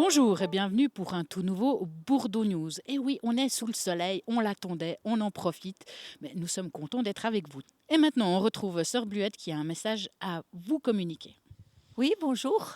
Bonjour et bienvenue pour un tout nouveau Bourdeau News. Et oui, on est sous le soleil, on l'attendait, on en profite, mais nous sommes contents d'être avec vous. Et maintenant, on retrouve Sœur Bluette qui a un message à vous communiquer. Oui, bonjour.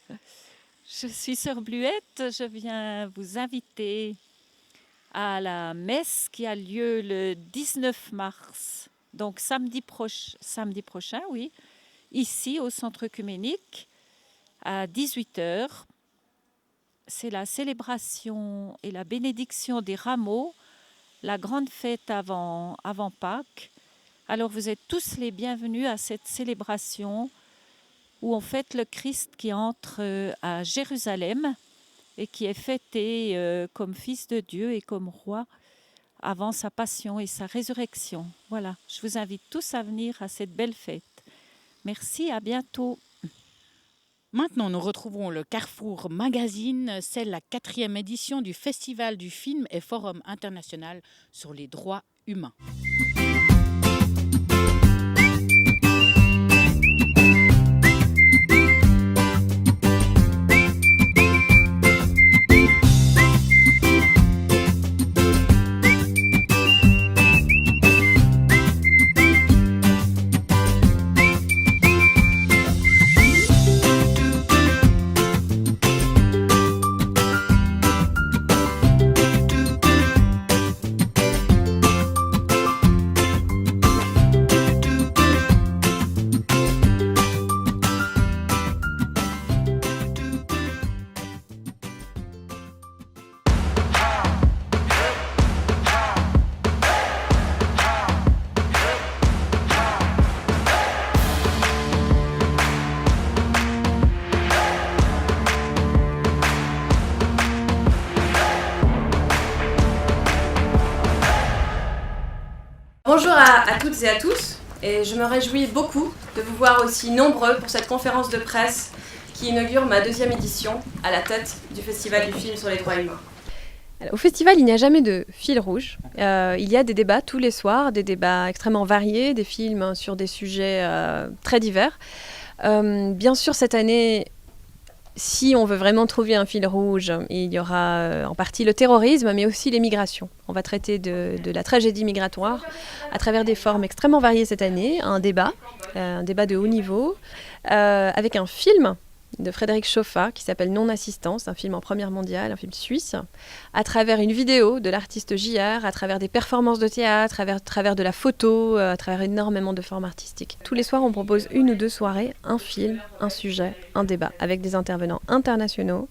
Je suis Sœur Bluette. Je viens vous inviter à la messe qui a lieu le 19 mars, donc samedi prochain, oui, ici au Centre œcuménique à 18 heures. C'est la célébration et la bénédiction des rameaux, la grande fête avant Pâques. Alors vous êtes tous les bienvenus à cette célébration où on fête le Christ qui entre à Jérusalem et qui est fêté comme fils de Dieu et comme roi avant sa passion et sa résurrection. Voilà, je vous invite tous à venir à cette belle fête. Merci, à bientôt. Maintenant, nous retrouvons le Carrefour Magazine. C'est la 4e édition du Festival du film et Forum international sur les droits humains. Bonjour à toutes et à tous, et je me réjouis beaucoup de vous voir aussi nombreux pour cette conférence de presse qui inaugure ma 2e édition à la tête du Festival du film sur les droits humains. Au festival, il n'y a jamais de fil rouge. Il y a des débats tous les soirs, des débats extrêmement variés, des films sur des sujets très divers. Bien sûr, cette année, si on veut vraiment trouver un fil rouge, il y aura en partie le terrorisme, mais aussi les migrations. On va traiter de la tragédie migratoire à travers des formes extrêmement variées cette année. Un débat de haut niveau, avec un film de Frédéric Chauffat qui s'appelle Non-assistance, un film en première mondiale, un film suisse, à travers une vidéo de l'artiste JR, à travers des performances de théâtre, à travers de la photo, à travers énormément de formes artistiques. Tous les soirs, on propose 1 ou 2 soirées, un film, un sujet, un débat, avec des intervenants internationaux.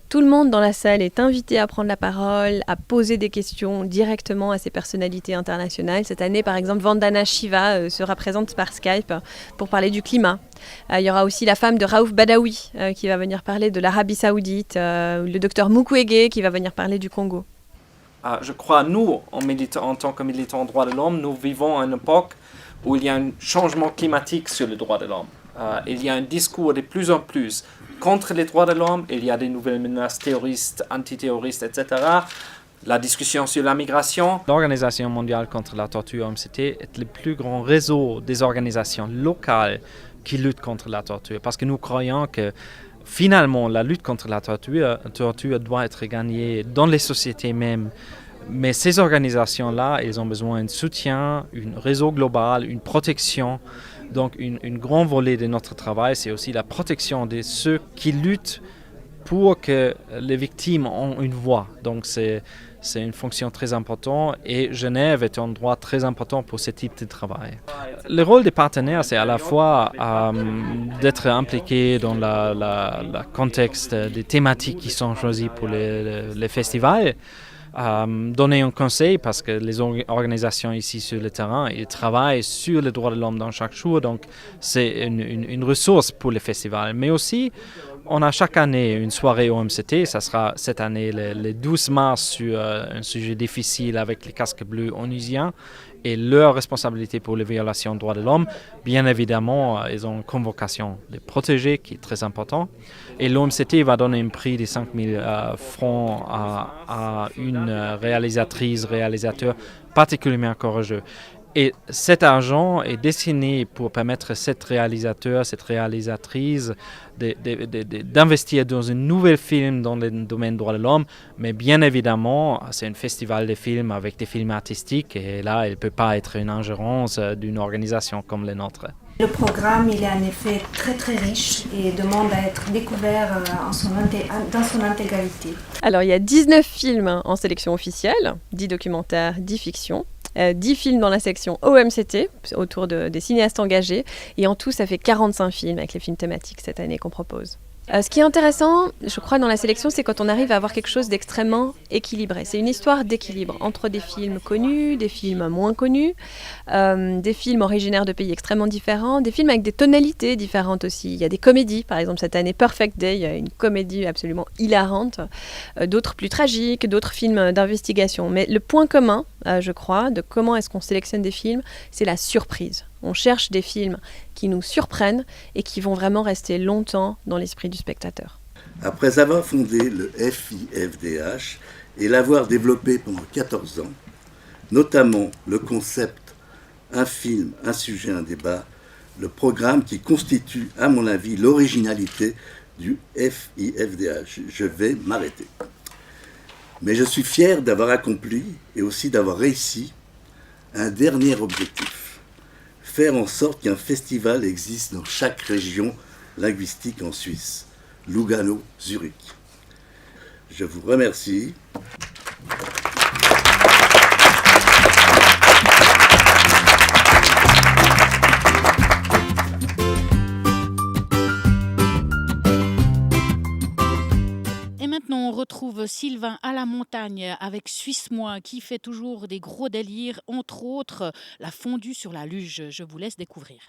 Tout le monde dans la salle est invité à prendre la parole, à poser des questions directement à ces personnalités internationales. Cette année, par exemple, Vandana Shiva sera présente par Skype pour parler du climat. Il y aura aussi la femme de Raouf Badawi qui va venir parler de l'Arabie Saoudite, le docteur Mukwege qui va venir parler du Congo. Je crois, nous, en tant que militants des droits de l'homme, nous vivons à une époque où il y a un changement climatique sur les droits de l'homme. Il y a un discours de plus en plus contre les droits de l'homme, il y a des nouvelles menaces terroristes, antiterroristes, etc. La discussion sur la migration. L'Organisation mondiale contre la torture, OMCT, est le plus grand réseau des organisations locales qui luttent contre la torture. Parce que nous croyons que finalement, la lutte contre la torture doit être gagnée dans les sociétés mêmes. Mais ces organisations-là, elles ont besoin d'un soutien, un réseau global, une protection. Donc, une grande volet de notre travail, c'est aussi la protection de ceux qui luttent pour que les victimes aient une voix. Donc, c'est une fonction très importante et Genève est un endroit très important pour ce type de travail. Le rôle des partenaires, c'est à la fois d'être impliqués dans le contexte des thématiques qui sont choisies pour les festivals, donner un conseil parce que les organisations ici sur le terrain, ils travaillent sur les droits de l'homme dans chaque jour, donc c'est une ressource pour les festivals. Mais aussi, on a chaque année une soirée au MCT, ça sera cette année le 12 mars sur un sujet difficile avec les casques bleus onusiens et leur responsabilité pour les violations des droits de l'homme. Bien évidemment, ils ont une convocation de protéger qui est très important. Et l'OMCT va donner un prix de 5 000 francs à une réalisateur particulièrement courageuse. Et cet argent est destiné pour permettre à cet réalisateur, cette réalisatrice d'investir dans un nouvel film dans le domaine des droits de l'homme. Mais bien évidemment, c'est un festival de films avec des films artistiques et là, il ne peut pas être une ingérence d'une organisation comme la nôtre. Le programme il est en effet très très riche et demande à être découvert dans son intégralité. Alors il y a 19 films en sélection officielle, 10 documentaires, 10 fictions. 10 films dans la section OMCT, autour des cinéastes engagés. Et en tout, ça fait 45 films avec les films thématiques cette année qu'on propose. Ce qui est intéressant, je crois, dans la sélection, c'est quand on arrive à avoir quelque chose d'extrêmement équilibré. C'est une histoire d'équilibre entre des films connus, des films moins connus, des films originaires de pays extrêmement différents, des films avec des tonalités différentes aussi. Il y a des comédies, par exemple cette année Perfect Day, il y a une comédie absolument hilarante, d'autres plus tragiques, d'autres films d'investigation. Mais le point commun, je crois, de comment est-ce qu'on sélectionne des films, c'est la surprise. On cherche des films qui nous surprennent et qui vont vraiment rester longtemps dans l'esprit du spectateur. Après avoir fondé le FIFDH et l'avoir développé pendant 14 ans, notamment le concept « Un film, un sujet, un débat », le programme qui constitue, à mon avis, l'originalité du FIFDH. Je vais m'arrêter. Mais je suis fier d'avoir accompli et aussi d'avoir réussi un dernier objectif. Faire en sorte qu'un festival existe dans chaque région linguistique en Suisse. Lugano, Zurich. Je vous remercie. Et maintenant, on retrouve Sylvain à la montagne avec Suisse Moi qui fait toujours des gros délires, entre autres la fondue sur la luge. Je vous laisse découvrir.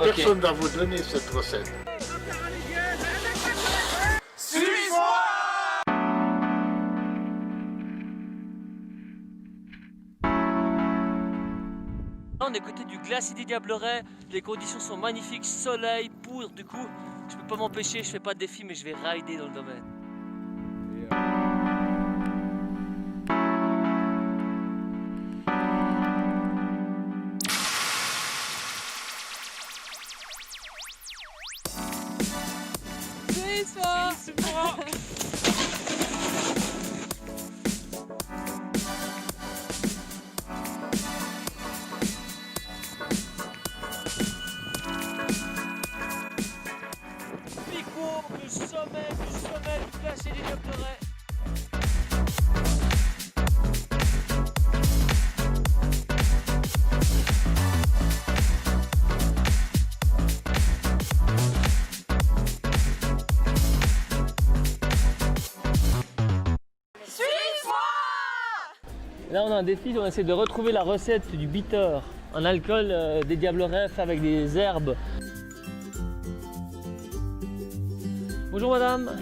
Personne ne va vous donner cette recette. On est côté du glacier des Diablerets, les conditions sont magnifiques, soleil, poudre, du coup je peux pas m'empêcher, je fais pas de défi mais je vais rider dans le domaine. Le sommet du glacier des Diablerets. Là on a un défi, on essaie de retrouver la recette du bitter, un alcool des Diablerets fait avec des herbes. Bonjour madame,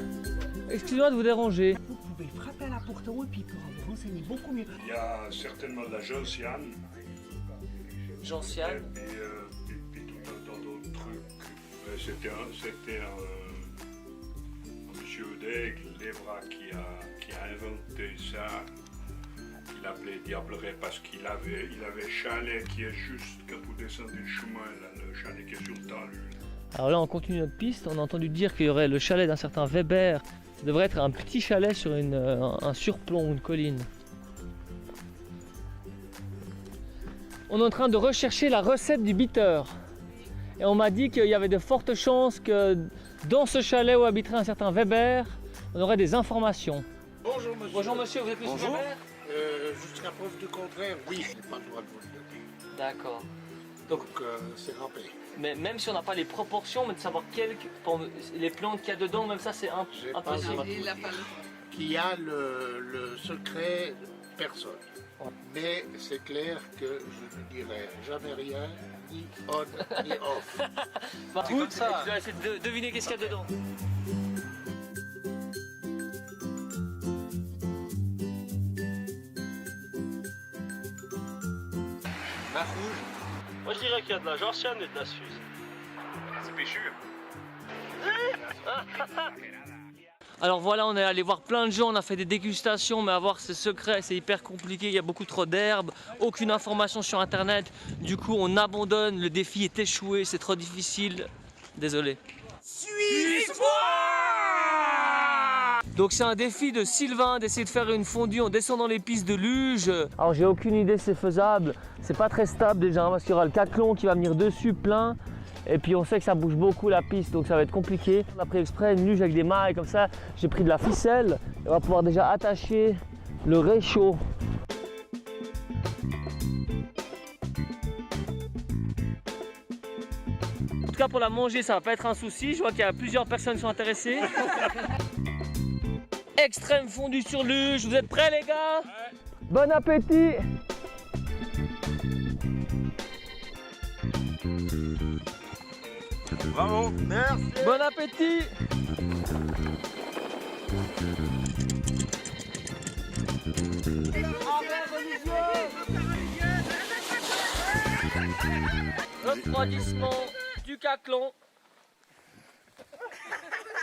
excusez-moi de vous déranger. Vous pouvez frapper à la porte et puis il pourra vous renseigner beaucoup mieux. Il y a certainement de la gentiane. Gentiane. Et puis tout un tas d'autres trucs. C'était monsieur Daigle, Lévra, qui a inventé ça. Il appelait Diableret parce qu'il avait chalet qui est juste quand vous descendez le chemin, là, le chalet qui est sur le talus. Alors là on continue notre piste, on a entendu dire qu'il y aurait le chalet d'un certain Weber. Ça devrait être un petit chalet sur un surplomb, une colline. On est en train de rechercher la recette du bitter. Et on m'a dit qu'il y avait de fortes chances que dans ce chalet où habiterait un certain Weber, on aurait des informations. Bonjour monsieur. Bonjour monsieur, vous êtes monsieur Bonjour. Weber? Jusqu'à preuve du contraire, oui, je n'ai pas le droit de vous le donner. D'accord. Donc c'est râpé. Mais même si on n'a pas les proportions, mais de savoir les plantes qu'il y a dedans, même ça c'est impossible. Qui a le secret, personne. Mais c'est clair que je ne dirai jamais rien, ni on, ni off. Bah, écoute, ça. Je dois essayer de deviner qu'est-ce qu'il y a dedans. La rouge. Moi je dirais qu'il y a de la gentiane et de la suze. C'est péchu. Alors voilà, on est allé voir plein de gens, on a fait des dégustations, mais avoir c'est secret, c'est hyper compliqué, il y a beaucoup trop d'herbes, aucune information sur internet. Du coup, on abandonne, le défi est échoué, c'est trop difficile. Désolé. Donc c'est un défi de Sylvain d'essayer de faire une fondue en descendant les pistes de luge. Alors j'ai aucune idée si c'est faisable, c'est pas très stable déjà parce qu'il y aura le caclon qui va venir dessus plein. Et puis on sait que ça bouge beaucoup la piste, donc ça va être compliqué. On a pris exprès une luge avec des mailles comme ça. J'ai pris de la ficelle et on va pouvoir déjà attacher le réchaud. En tout cas pour la manger, ça va pas être un souci. Je vois qu'il y a plusieurs personnes qui sont intéressées. Extrême fondue sur luge. Vous êtes prêts les gars? Ouais. Bon appétit! Bravo, merci. Bon appétit! Refroidissement du caclon.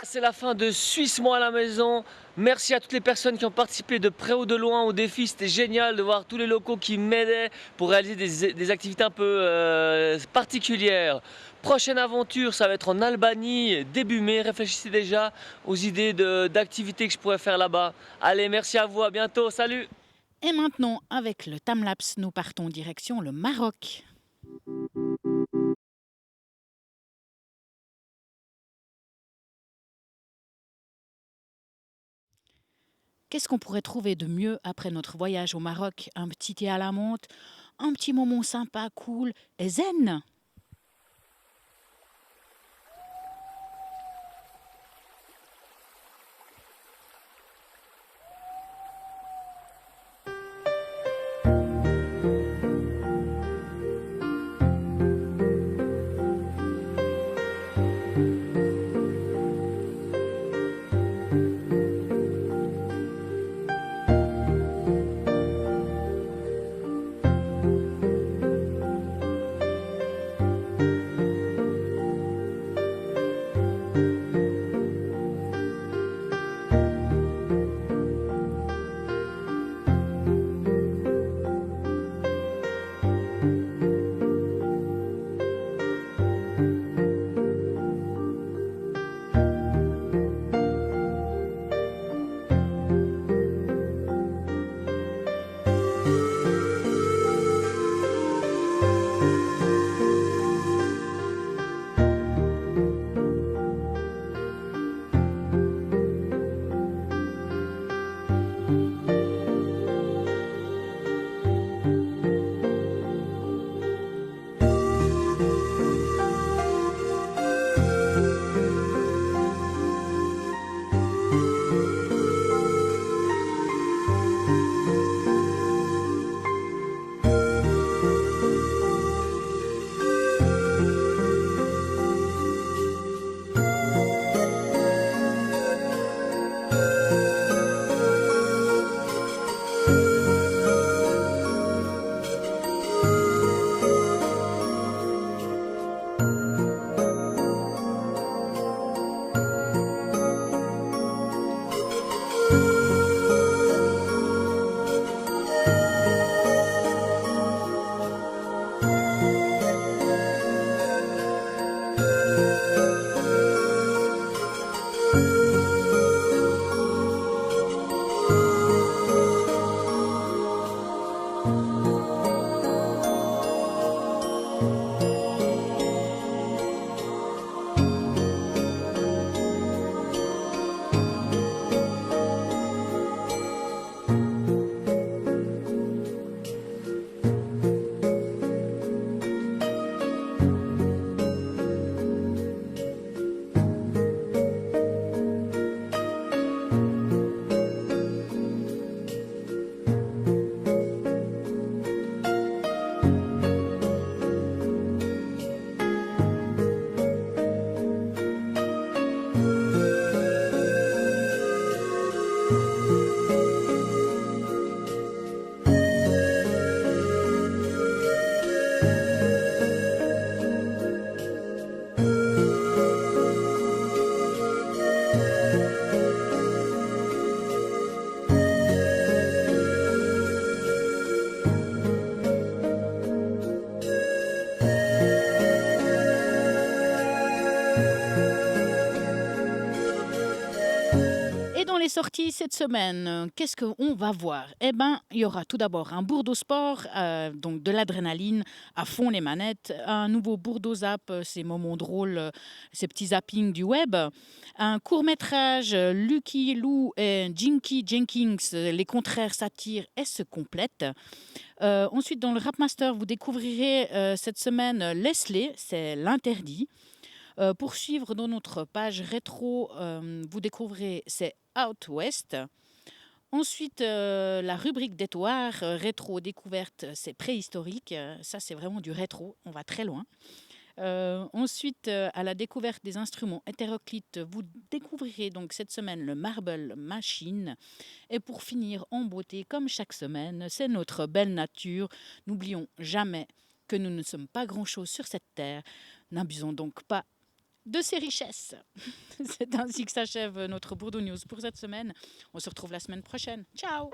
C'est la fin de Suisse-moi à la maison. Merci à toutes les personnes qui ont participé de près ou de loin au défi. C'était génial de voir tous les locaux qui m'aidaient pour réaliser des activités un peu particulières. Prochaine aventure, ça va être en Albanie, début mai. Réfléchissez déjà aux idées d'activités que je pourrais faire là-bas. Allez, merci à vous, à bientôt, salut! Et maintenant, avec le timelapse, nous partons direction le Maroc. Qu'est-ce qu'on pourrait trouver de mieux après notre voyage au Maroc? Un petit thé à la menthe, un petit moment sympa, cool et zen. Et dans les sorties cette semaine, qu'est-ce qu'on va voir? Eh bien, il y aura tout d'abord un Bourdeau Sport, donc de l'adrénaline, à fond les manettes, un nouveau Bourdeau Zap, ces moments drôles, ces petits zappings du web, un court-métrage, Lucky Lou et Jinky Jenkins, les contraires satires et se complètent. Ensuite, dans le Rap Master, vous découvrirez cette semaine Leslie, c'est l'interdit. Pour suivre dans notre page rétro, vous découvrez c'est Out West. Ensuite, la rubrique d'Étoile, rétro découverte, c'est préhistorique. Ça, c'est vraiment du rétro. On va très loin. Ensuite, à la découverte des instruments hétéroclites, vous découvrirez donc cette semaine le Marble Machine. Et pour finir en beauté, comme chaque semaine, c'est notre belle nature. N'oublions jamais que nous ne sommes pas grand-chose sur cette terre. N'abusons donc pas de ses richesses. C'est ainsi que s'achève notre Bourdeau News pour cette semaine. On se retrouve la semaine prochaine. Ciao!